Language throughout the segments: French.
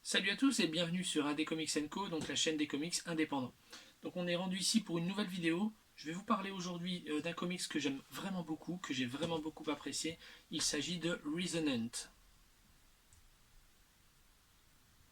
Salut à tous et bienvenue sur AD Comics Co, donc la chaîne des comics indépendants. Donc on est rendu ici pour une nouvelle vidéo. Je vais vous parler aujourd'hui d'un comics que j'aime vraiment beaucoup, que j'ai vraiment beaucoup apprécié. Il s'agit de Resonant.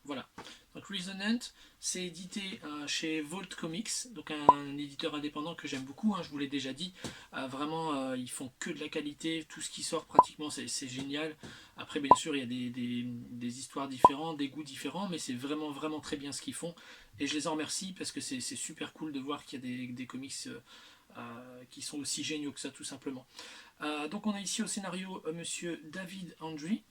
Voilà. Donc Resonant, c'est édité chez Vault Comics, donc un éditeur indépendant que j'aime beaucoup, je vous l'ai déjà dit. Vraiment, ils font que de la qualité, tout ce qui sort pratiquement, c'est génial. Après, bien sûr, il y a des histoires différentes, des goûts différents, mais c'est vraiment très bien ce qu'ils font. Et je les en remercie parce que c'est super cool de voir qu'il y a des comics qui sont aussi géniaux que ça, tout simplement. Donc on a ici au scénario monsieur David Andry.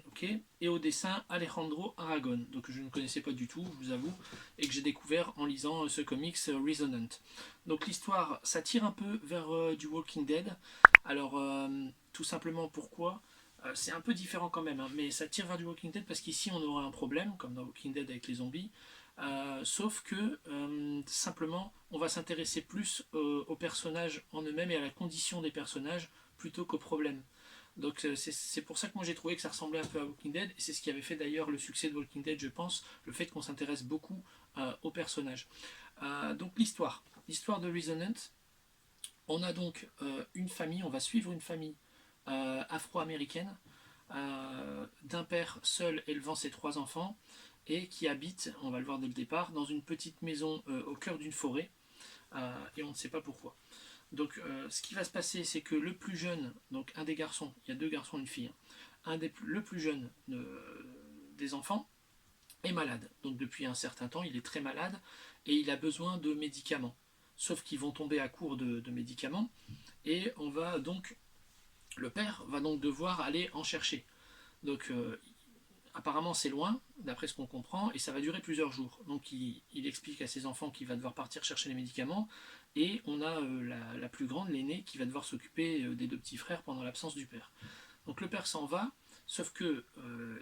Okay. Et au dessin Alejandro Aragon, donc je ne connaissais pas du tout, je vous avoue, et que j'ai découvert en lisant ce comics Resonant. Donc l'histoire, ça tire un peu vers du Walking Dead. Alors tout simplement pourquoi c'est un peu différent quand même, mais ça tire vers du Walking Dead parce qu'ici on aura un problème, comme dans Walking Dead avec les zombies, sauf que simplement on va s'intéresser plus aux personnages en eux-mêmes et à la condition des personnages plutôt qu'aux problèmes. Donc c'est pour ça que moi j'ai trouvé que ça ressemblait un peu à Walking Dead, et c'est ce qui avait fait d'ailleurs le succès de Walking Dead, je pense, le fait qu'on s'intéresse beaucoup aux personnages. Donc l'histoire de Resonant, on a donc une famille, on va suivre une famille afro-américaine, d'un père seul élevant ses 3 enfants, et qui habite, on va le voir dès le départ, dans une petite maison au cœur d'une forêt, et on ne sait pas pourquoi. Donc ce qui va se passer, c'est que le plus jeune, donc un des garçons, il y a 2 garçons et une fille, le plus jeune des enfants est malade. Donc depuis un certain temps, il est très malade et il a besoin de médicaments. Sauf qu'ils vont tomber à court de médicaments et le père va donc devoir aller en chercher. Donc apparemment c'est loin, d'après ce qu'on comprend, et ça va durer plusieurs jours. Donc il explique à ses enfants qu'il va devoir partir chercher les médicaments, et on a la plus grande, l'aînée, qui va devoir s'occuper des 2 petits frères pendant l'absence du père. Donc le père s'en va, sauf que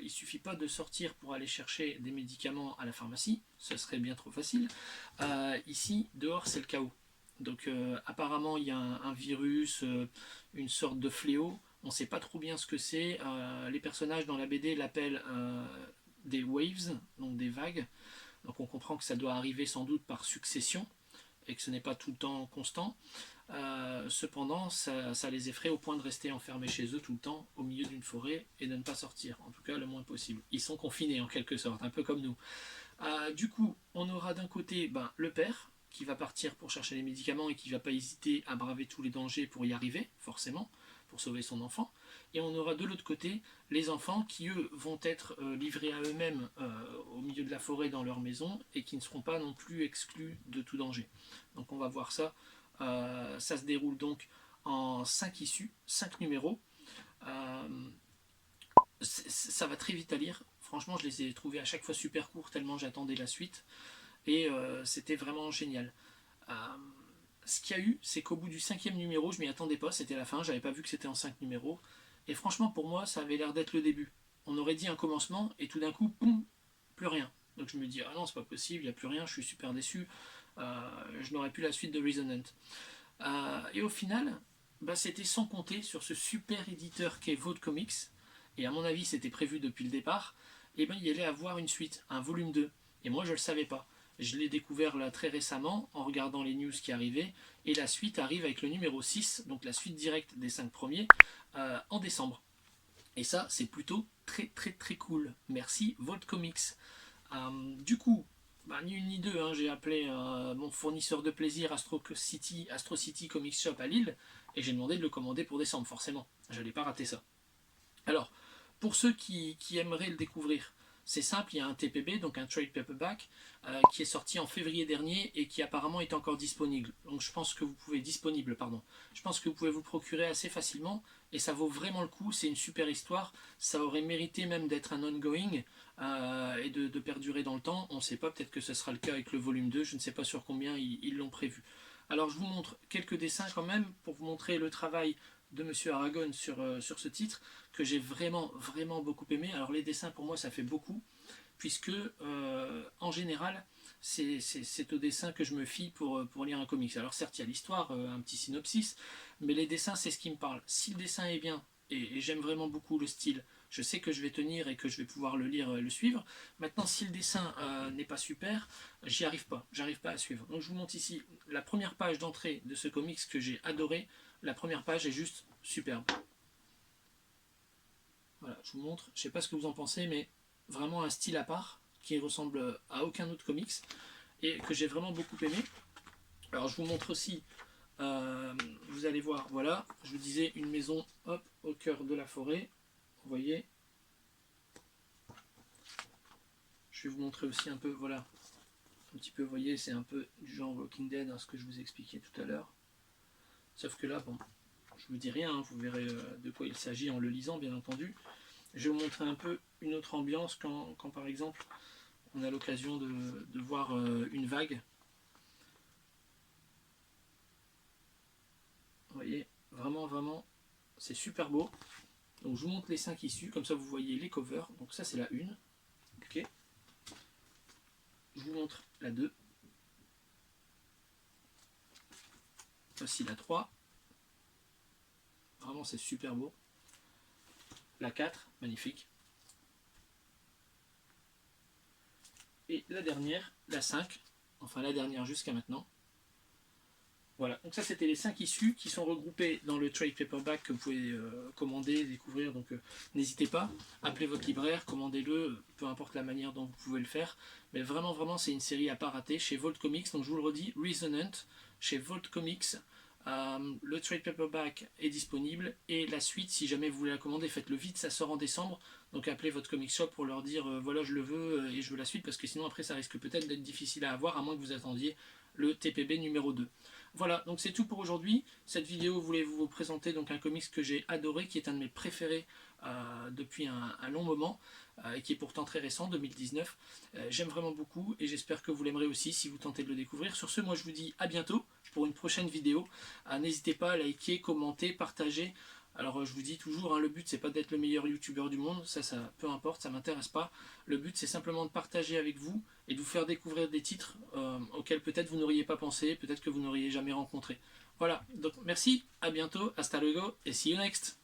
il suffit pas de sortir pour aller chercher des médicaments à la pharmacie, ce serait bien trop facile. Ici, dehors, c'est le chaos. Donc apparemment, il y a un virus, une sorte de fléau. On ne sait pas trop bien ce que c'est. Les personnages dans la BD l'appellent des waves, donc des vagues. Donc on comprend que ça doit arriver sans doute par succession et que ce n'est pas tout le temps constant. Cependant, ça les effraie au point de rester enfermés chez eux tout le temps, au milieu d'une forêt, et de ne pas sortir, en tout cas le moins possible. Ils sont confinés en quelque sorte, un peu comme nous. Du coup, on aura d'un côté le père, qui va partir pour chercher les médicaments et qui ne va pas hésiter à braver tous les dangers pour y arriver, forcément, pour sauver son enfant. Et on aura de l'autre côté les enfants qui, eux, vont être livrés à eux-mêmes au milieu de la forêt dans leur maison et qui ne seront pas non plus exclus de tout danger. Donc on va voir ça. Ça se déroule donc en 5 issues, 5 numéros. Euh, Ça va très vite à lire. Franchement, je les ai trouvés à chaque fois super courts tellement j'attendais la suite. Et c'était vraiment génial. Euh, Ce qu'il y a eu, c'est qu'au bout du 5e numéro, je m'y attendais pas, c'était la fin, j'avais pas vu que c'était en 5 numéros. Et franchement, pour moi, ça avait l'air d'être le début. On aurait dit un commencement, et tout d'un coup, boum, plus rien. Donc je me dis, ah non, c'est pas possible, il n'y a plus rien, je suis super déçu. Je n'aurais plus la suite de Resonant. Et au final, c'était sans compter sur ce super éditeur qu'est Vault Comics, et à mon avis c'était prévu depuis le départ, et il y allait avoir une suite, un volume 2. Et moi je ne le savais pas. Je l'ai découvert là très récemment en regardant les news qui arrivaient, et la suite arrive avec le numéro 6, donc la suite directe des 5 premiers, en décembre. Et ça c'est plutôt très cool. Merci Vault Comics. Du coup, ni une ni deux, j'ai appelé mon fournisseur de plaisir Astro City Comics Shop à Lille, et j'ai demandé de le commander pour décembre, forcément. Je n'allais pas rater ça. Alors, pour ceux qui aimeraient le découvrir, c'est simple, il y a un TPB, donc un Trade Paperback, qui est sorti en février dernier et qui apparemment est encore disponible. Donc je pense que vous pouvez Je pense que vous pouvez vous le procurer assez facilement et ça vaut vraiment le coup. C'est une super histoire. Ça aurait mérité même d'être un ongoing et de perdurer dans le temps. On ne sait pas, peut-être que ce sera le cas avec le volume 2. Je ne sais pas sur combien ils l'ont prévu. Alors je vous montre quelques dessins quand même pour vous montrer le travail de Monsieur Aragon sur ce titre que j'ai vraiment beaucoup aimé. Alors les dessins pour moi ça fait beaucoup puisque en général c'est au dessin que je me fie pour lire un comics. Alors certes il y a l'histoire, un petit synopsis, mais les dessins c'est ce qui me parle. Si le dessin est bien et j'aime vraiment beaucoup le style, je sais que je vais tenir et que je vais pouvoir le lire et le suivre. Maintenant, si le dessin n'est pas super, j'arrive pas à suivre. Donc je vous montre ici la première page d'entrée de ce comics que j'ai adoré. La première page est juste superbe. Voilà, je vous montre, je sais pas ce que vous en pensez, mais vraiment un style à part qui ressemble à aucun autre comics et que j'ai vraiment beaucoup aimé. Alors je vous montre aussi, vous allez voir, voilà, je vous disais une maison, hop, au cœur de la forêt, vous voyez. Je vais vous montrer aussi un peu, voilà, un petit peu, vous voyez, c'est un peu du genre Walking Dead, hein, ce que je vous expliquais tout à l'heure. Sauf que là, bon, je vous dis rien, hein, vous verrez de quoi il s'agit en le lisant, bien entendu. Je vais vous montrer un peu une autre ambiance quand par exemple, on a l'occasion de voir une vague. Vous voyez, vraiment, vraiment, c'est super beau. Donc je vous montre les 5 issues, comme ça vous voyez les covers. Donc ça c'est la 1. Ok. Je vous montre la 2. Voici la 3. Vraiment c'est super beau. La 4, magnifique. Et la dernière, la 5. Enfin la dernière jusqu'à maintenant. Voilà, donc ça c'était les 5 issues qui sont regroupées dans le trade paperback que vous pouvez commander, découvrir, donc n'hésitez pas, appelez votre libraire, commandez-le, peu importe la manière dont vous pouvez le faire, mais vraiment vraiment c'est une série à pas rater chez Vault Comics, donc je vous le redis, Resonant, chez Vault Comics, le trade paperback est disponible, et la suite, si jamais vous voulez la commander, faites-le vite, ça sort en décembre, donc appelez votre comic shop pour leur dire voilà je le veux et je veux la suite, parce que sinon après ça risque peut-être d'être difficile à avoir, à moins que vous attendiez le TPB numéro 2. Voilà, donc c'est tout pour aujourd'hui. Cette vidéo voulait vous présenter donc un comics que j'ai adoré, qui est un de mes préférés depuis un long moment, et qui est pourtant très récent, 2019. J'aime vraiment beaucoup et j'espère que vous l'aimerez aussi si vous tentez de le découvrir. Sur ce, moi je vous dis à bientôt pour une prochaine vidéo. N'hésitez pas à liker, commenter, partager. Alors je vous dis toujours, hein, le but c'est pas d'être le meilleur youtubeur du monde, ça peu importe, ça m'intéresse pas. Le but c'est simplement de partager avec vous et de vous faire découvrir des titres auxquels peut-être vous n'auriez pas pensé, peut-être que vous n'auriez jamais rencontré. Voilà, donc merci, à bientôt, hasta luego et see you next.